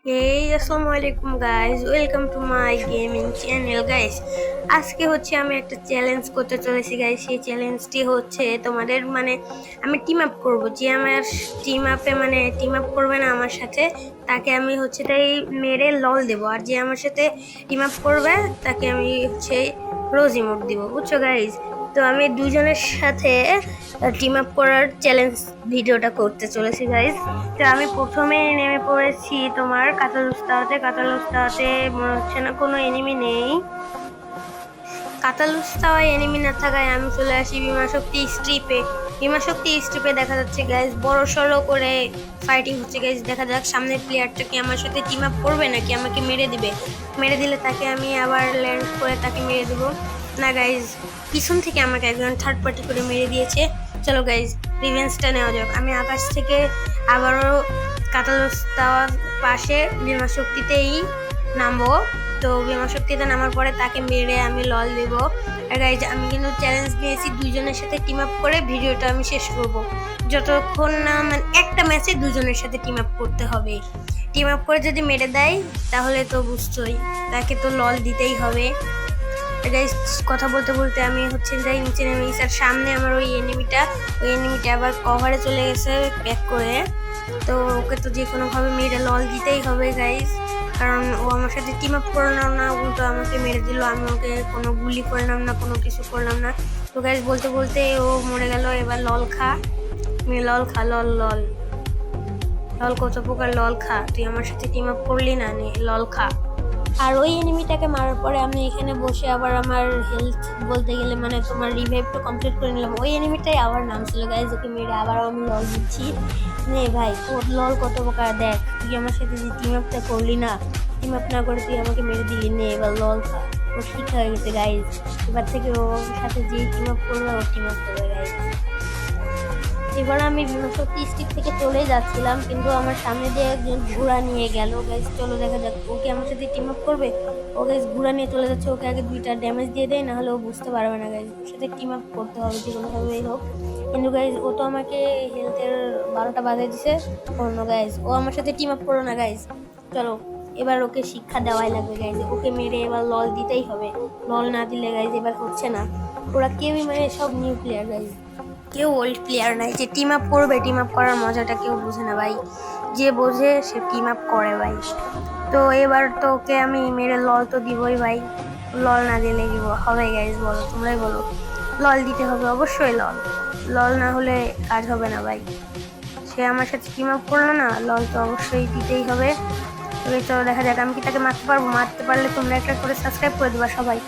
আসসালামু আলাইকুম guys, welcome to my gaming channel guys. আজকে হচ্ছে আমি একটা চ্যালেঞ্জ করতে চলেছি গাইস। সেই চ্যালেঞ্জটি হচ্ছে তোমাদের আমি টিম আপ করব। যে আমার টিম আপ করবে না আমার সাথে, তাকে আমি হচ্ছে তাই মেরে লল দেব। আর যে আমার সাথে টিম আপ করবে তাকে আমি হচ্ছে রোজ ইমোট দিব, বুঝছো গাইস? তো আমি দুজনের সাথে টিম আপ করার চ্যালেঞ্জ ভিডিওটা করতে চলেছি গাইস। তো আমি প্রথমে নেমে পড়েছি তোমার কাতালুস্তাওতে মনে হচ্ছে না কোনো এনিমি নেই। কাতালুস্তাওয়ায় এনিমি না থাকায় আমি চলে আসি বিমা শক্তি স্ট্রিপে দেখা যাচ্ছে গাইজ বড় সড়ো করে ফাইটিং হচ্ছে গাইজ। দেখা যাক সামনের প্লেয়ারটা কি আমার সাথে টিম আপ করবে নাকি আমাকে মেরে দিবে। মেরে দিলে তাকে আমি আবার ল্যান্ড করে তাকে মেরে দেবো। না গাইজ, পিছন থেকে আমাকে একজন থার্ড পার্টি করে মেরে দিয়েছে। চলো গাইজ, রিভেঞ্জটা নেওয়া যাক। আমি আকাশ থেকে আবারও কাতালুস্তাওয়ার পাশে বিমা শক্তিতেই নামবো। তো বিমা শক্তিতে নামার পরে তাকে মেরে আমি লল দেব। আর গাইজ, আমি কিন্তু চ্যালেঞ্জ নিয়েছি দুইজনের সাথে টিম আপ করে ভিডিওটা আমি শেষ করব। যতক্ষণ না একটা ম্যাচে দুজনের সাথে টিম আপ করতে হবে। টিম আপ করে যদি মেরে দেয় তাহলে তো বুঝছোই, তাকে তো লল দিতেই হবে। গাইজ, কথা বলতে বলতে আমি হচ্ছে যাই নিচে নেমে গেছি। আর সামনে আমার ওই এনিমিটা আবার কভারে চলে গেছে ব্যাক করে। তো ওকে তো যে কোনোভাবে মেরে লল দিতেই হবে গাইজ, কারণ ও আমার সাথে টিম আপ করলাম না, উল্টো আমাকে মেরে দিল। আমি ওকে কোনো গুলি করলাম না, কোনো কিছু করলাম না। তো গাইজ, বলতে বলতে ও মরে গেল। এবার লল খা, লল খা, লল লল লল, কত প্রকার লল খা। তুই আমার সাথে টিম আপ করলি না, নে লল খা। আর ওই এনিমিটাকে মারার পরে আমি এখানে বসে আবার আমার হেলথ বলতে গেলে তোমার রিভাইভটা কমপ্লিট করে নিলাম। ওই এনিমিটাই আবার নাম ছিল গাইজ, ওকে মেরে আবার আমি লল দিচ্ছি। নে ভাই, তোর লল কত প্রকার দেখ। তুই আমার সাথে যে টিম আপটা করলি না, টিম আপ না করে তুই আমাকে মেরে দিলি। নে এবার লল খা। ও শিক্ষা হয়ে গেছে গাইজ, এবার থেকে ওর সাথে যেই টিম আপ করবে ও টিম আপ করবে গাইজ। এবার আমি বিমা স্টিক থেকে চলে যাচ্ছিলাম, কিন্তু আমার সামনে দিয়ে একজন ঘোড়া নিয়ে গেল গাইজ। চলো দেখা যাক ও কি আমার সাথে টিম আপ করবে। ও গাইজ ঘোড়া নিয়ে চলে যাচ্ছে, ওকে আগে 2টা ড্যামেজ দিয়ে দেয়, না হলে ও বুঝতে পারবে না গাইজ। ওর সাথে টিম আপ করতে হবে যে কোনোভাবেই হোক। কিন্তু গাইজ, ও তো আমাকে হেলথের 12টা বাজিয়ে দিছে। অন্য গাইজ, ও আমার সাথে টিম আপ করো না গাইজ। চলো, এবার ওকে শিক্ষা দেওয়াই লাগবে গাইজ। ওকে মেরে এবার লল দিতেই হবে। লল না দিলে গাইজ এবার হচ্ছে না। ওরা কেউই সব নিউ প্লেয়ার গাইজ, কেউ ওল্ড প্লেয়ার নাই যে টিম আপ করবে। টিম আপ করার মজাটা কেউ বোঝে না ভাই, যে বোঝে সে টিম আপ করে ভাই। তো এবার তো ওকে আমি মেরে লল তো দিবই ভাই। লল না দিলে কি হবে গাইজ, বলো, তোমরাই বলো। লল দিতে হবে অবশ্যই। লল লল না হলে কাজ হবে না ভাই। সে আমার সাথে টিম আপ করলো না, লল তো অবশ্যই দিতেই হবে। তবে চলো দেখা যাক আমি কি তাকে মারতে পারবো। মারতে পারলে তোমরা একটা করে সাবস্ক্রাইব করে দিবা সবাই।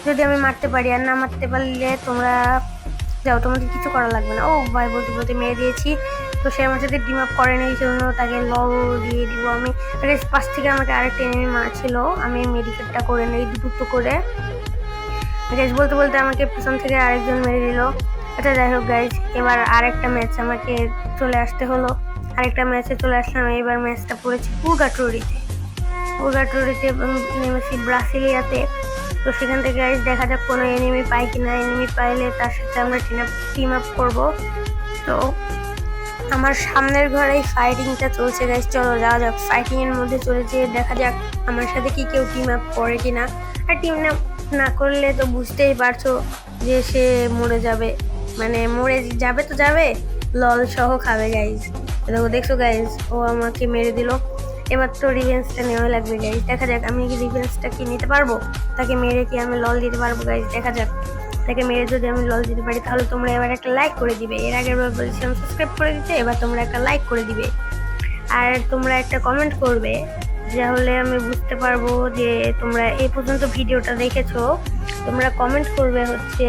যদি আমি মারতে পারি, আর না মারতে পারলে তোমরা যাও, তোমাদের কিছু করা লাগবে না। ও ভাই, বলতে বলতে মেরে দিয়েছি। তো সে আমার সাথে টিম আপ করে নেই, সেজন্য তাকে লল দিয়ে দিব আমি। পাশ থেকে আমাকে আরেকটা এনিমি মারছিল, আমি মেডিকেটটা করে নেই দুটো করে। বলতে বলতে আমাকে পিছন থেকে আরেকজন মেরে দিল। আচ্ছা যাই হোক গাইজ, এবার আরেকটা ম্যাচ আমাকে চলে আসতে হলো। আরেকটা ম্যাচে চলে আসলাম। এবার ম্যাচটা পড়েছি পুরগাটোরিতে নেমেছি ব্রাসিলিয়াতে। তো সেখান থেকে গাইজ দেখা যাক কোনো এনিমি পাই কিনা। এনিমি পাইলে তার সাথে আমরা টিম আপ করবো। তো আমার সামনের ঘরেই ফাইটিংটা চলছে গাইজ। চলো যাওয়া যাক, ফাইটিং এর মধ্যে চলেছে। দেখা যাক আমার সাথে কি কেউ টিম আপ করে কিনা। আর টিম আপ না করলে তো বুঝতেই পারছো যে সে মরে যাবে। মরে যাবে তো যাবে, লল সহ খাবে গাইজ। দেখছো গাইজ, ও আমাকে মেরে দিল। এবার তো রিভেঞ্জটা নেওয়া লাগবে গাইজ। দেখা যাক আমি কি রিভেঞ্জটা কি নিতে পারবো, তাকে মেরে কি আমি লল দিতে পারবো গাইজ। দেখা যাক, তাকে মেরে যদি আমি লল দিতে পারি তাহলে তোমরা এবার একটা লাইক করে দিবে। এর আগের বার বলেছিলাম সাবস্ক্রাইব করে দিতে, এবার তোমরা একটা লাইক করে দিবে। আর তোমরা একটা কমেন্ট করবে, তাহলে আমি বুঝতে পারবো যে তোমরা এই পর্যন্ত ভিডিওটা দেখেছো। তোমরা কমেন্ট করবে হচ্ছে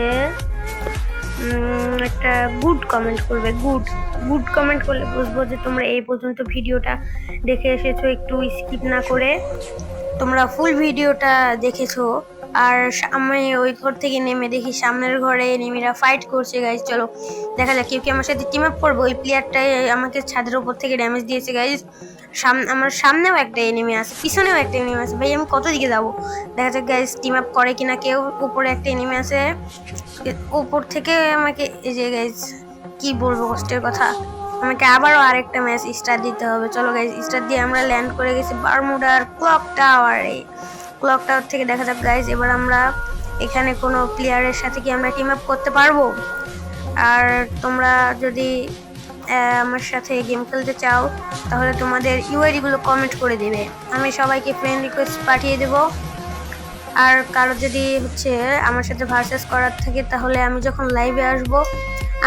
একটা গুড কমেন্ট করবে। গুড কমেন্ট করলে বুঝবো যে তোমরা এই পর্যন্ত ভিডিওটা দেখে এসেছো, একটু স্কিপ না করে তোমরা ফুল ভিডিওটা দেখেছো। আর আমি ওই ঘর থেকে নেমে দেখি সামনের ঘরে এনিমিরা ফাইট করছে গাইজ। চলো দেখা যাক কেউ কি আমার সাথে টিম আপ করবো। ওই প্লেয়ারটাই আমাকে ছাদের উপর থেকে ড্যামেজ দিয়েছে গাইজ। আমার সামনেও একটা এনিমি আছে, পিছনেও একটা এনিমি আছে। ভাই আমি কত দিকে যাবো। দেখা যাক গাইজ টিম আপ করে কিনা কেউ। উপরে একটা এনিমি আছে, উপর থেকে আমাকে এই যে গাইজ কি বলবো কষ্টের কথা। আমাকে আবারও আরেকটা ম্যাচ স্টার্ট দিতে হবে। চলো গাইজ, স্টার্ট দিয়ে আমরা ল্যান্ড করে গেছি বারমুডার ক্লক টাওয়ারে। ক্লক টাওয়ার থেকে দেখা যাক গাইজ, এবার আমরা এখানে কোনো প্লেয়ারের সাথে কি আমরা টিম আপ করতে পারবো। আর তোমরা যদি আমার সাথে গেম খেলতে চাও তাহলে তোমাদের ইউআইডিগুলো কমেন্ট করে দিবে, আমি সবাইকে ফ্রেন্ড রিকোয়েস্ট পাঠিয়ে দেবো। আর কারো যদি হচ্ছে আমার সাথে ভার্সেস করার থাকে তাহলে আমি যখন লাইভে আসব,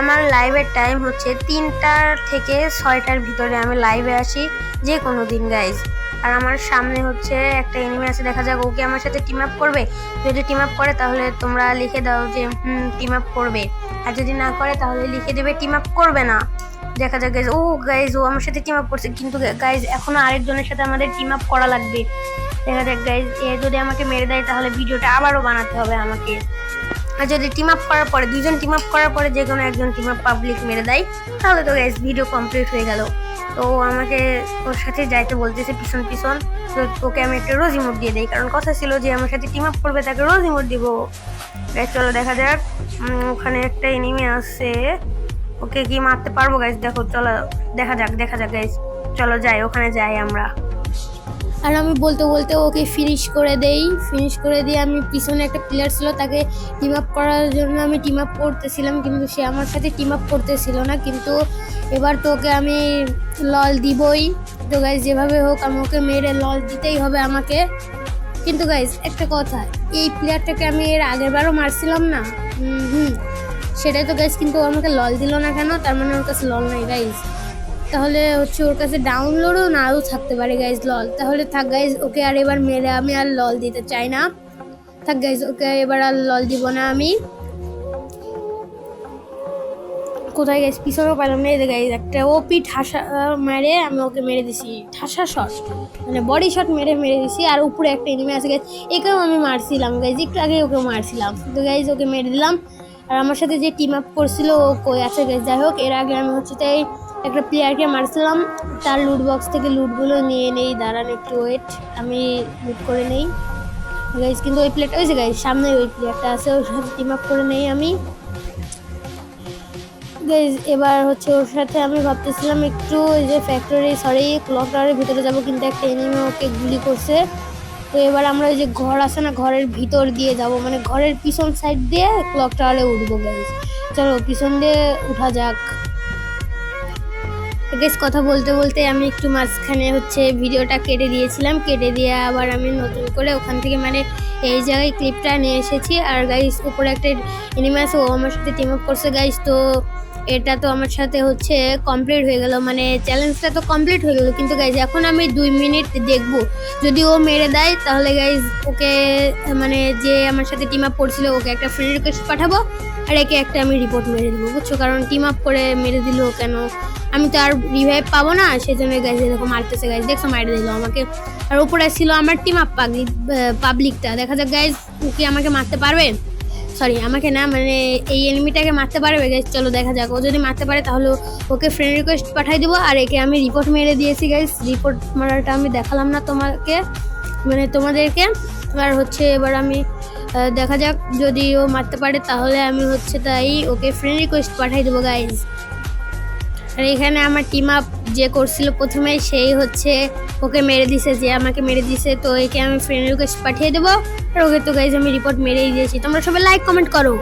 আমার লাইভের টাইম হচ্ছে 3টার থেকে 6টার ভিতরে আমি লাইভে আসি যে কোনো দিন গাইজ। আর আমার সামনে হচ্ছে একটা এনিমি আছে, দেখা যাক ওকে আমার সাথে টিম আপ করবে। যদি টিম আপ করে তাহলে তোমরা লিখে দাও যে টিম আপ করবে, আর যদি না করে তাহলে লিখে দেবে টিম আপ করবে না। দেখা যাক গাইজ, ও গাইজ ও আমার সাথে টিম আপ করছে, কিন্তু গাইজ এখনো আরেকজনের সাথে আমাদের টিম আপ করা লাগবে। দেখা যাক গাইজ, এ যদি আমাকে মেরে দেয় তাহলে ভিডিওটা আবারও বানাতে হবে আমাকে। আর যদি টিম আপ করার পরে, দুজন টিম আপ করার পরে যে কোনো একজন টিম আপ পাবলিক মেরে দেয় তাহলে তো গাইজ ভিডিও কমপ্লিট হয়ে গেল। তো আমাকে ওর সাথে যাইতে বলতেছে পিছন পিছন, তো ওকে আমি একটা রোজ ইমোট দিয়ে দিই, কারণ কথা ছিল যে আমার সাথে টিম আপ করবে তাকে রোজ ইমোট দিব। গাইজ চলো দেখা যাক, ওখানে একটা এনিমি আছে, ওকে কি মারতে পারবো গাইজ? দেখো চলো দেখা যাক গাইজ, চলো যাই ওখানে যাই আমরা। আর আমি বলতে বলতে ওকে ফিনিশ করে দিয়ে আমি পিছনে একটা প্লেয়ার ছিল তাকে টিম আপ করার জন্য আমি টিম আপ করতেছিলাম, কিন্তু সে আমার সাথে টিম আপ করতেছিল না। কিন্তু এবার তো ওকে আমি লল দিবই। তো গাইজ যেভাবে হোক আমি ওকে মেরে লল দিতেই হবে আমাকে। কিন্তু গাইজ একটা কথা, এই প্লেয়ারটাকে আমি এর আগের বারও মারছিলাম না। সেটাই তো গাইজ, কিন্তু ও আমাকে লল দিল না কেন? তার মানে ওর কাছে লল নাই গাইজ। তাহলে হচ্ছে ওর কাছে ডাউনলোডও নাও থাকতে পারে গাইজ লল। তাহলে থাক গাইজ, ওকে আর এবার মেরে আমি আর লল দিতে চাই না। থাক গাইজ, ওকে এবার আর লল দিব না আমি। কোথায় গাইজ পিছনেও পাইলাম না। এই গাইজ একটা ওপি ঠাসা মেরে আমি ওকে মেরে দিছি, ঠাসা শট মানে বডি শট মেরে দিছি। আর উপরে একটা এনিমি আছে গাইজ, একেও আমি মারছিলাম গাইজ, একটু আগে ওকে মারছিলাম, তো গাইজ ওকে মেরে দিলাম। আর আমার সাথে যে টিম আপ করছিল ও কই আছে গাইজ? যাই হোক, এর আগে আমি হচ্ছে তাই একটা প্লেয়ারকে মারছিলাম, তার লুট বক্স থেকে লুটগুলো নিয়ে নেই। দাঁড়ান একটু ওয়েট, আমি লুট করে নেই গাইজ। কিন্তু ওই প্লেয়ারটা হয়েছে গাইজ, সামনে ওই প্লেয়ারটা আছে, ওর সাথে টিম আপ করে নেই আমি গাইজ। এবার হচ্ছে ওর সাথে আমি ভাবতেছিলাম একটু ওই যে ক্লক টাওয়ারের ভিতরে যাবো, কিন্তু একটা এনিমি ওকে গুলি করছে। তো এবার আমরা ওই যে ঘর আছে না, ঘরের ভিতর দিয়ে যাব, মানে ঘরের পিছন সাইড দিয়ে ক্লক টাওয়ারে উঠবো গাইজ। চলো পিছন দিয়ে উঠা যাক গাইজ। কথা বলতে বলতে আমি একটু মাঝখানে হচ্ছে ভিডিওটা কেটে দিয়েছিলাম, কেটে দিয়ে আবার আমি নতুন করে ওখান থেকে মানে এই জায়গায় ক্লিপটা নিয়ে এসেছি। আর গাইজ উপরে একটা এনিমি আছে, ও আমার সাথে টিম আপ করছে গাইজ। তো এটা তো আমার সাথে হচ্ছে কমপ্লিট হয়ে গেল, মানে চ্যালেঞ্জটা তো কমপ্লিট হয়ে গেল। কিন্তু গাইজ এখন আমি 2 মিনিট দেখবো, যদি ও মেরে দেয় তাহলে গাইজ ওকে মানে যে আমার সাথে টিম আপ করছিল ওকে একটা ফ্রেন্ড রিকোয়েস্ট পাঠাবো, আর একে একটা আমি রিপোর্ট মেরে দেবো, বুঝছো? কারণ টিম আপ করে মেরে দিল কেন, আমি তো আর রিভাইভ পাবো না, সেই জন্য গাইজ এরকম মারতেছে গাইজ। দেখছো মারে দিল আমাকে। আর উপরে ছিল আমার টিম আপ পাবলিকটা, দেখা যাক গাইজ ও কি আমাকে মারতে পারবে। সরি আমাকে না, মানে এই এনিমিটাকে মারতে পারবে গাইজ। চলো দেখা যাক, ও যদি মারতে পারে তাহলে ওকে ফ্রেন্ড রিকোয়েস্ট পাঠাই দেবো। আর একে আমি রিপোর্ট মেরে দিয়েছি গাইজ, রিপোর্ট মারাটা আমি দেখালাম না তোমাকে, মানে তোমাদেরকে। আর হচ্ছে এবার আমি দেখা যাক, যদি ও মারতে পারে তাহলে আমি হচ্ছে তাই ওকে ফ্রেন্ড রিকোয়েস্ট পাঠাই দেবো গাইজ। আর এখানে আমার টিম আপ যে করছিল প্রথমে সেই হচ্ছে ওকে মেরে দিছে, যে আমাকে মেরে দিছে। তো একে আমি ফ্রেন্ড রিকোয়েস্ট পাঠিয়ে দেবো, আর ওকে তো গাইজ আমি রিপোর্ট মেরেই দিয়েছি। তোমরা সবাই লাইক কমেন্ট করো।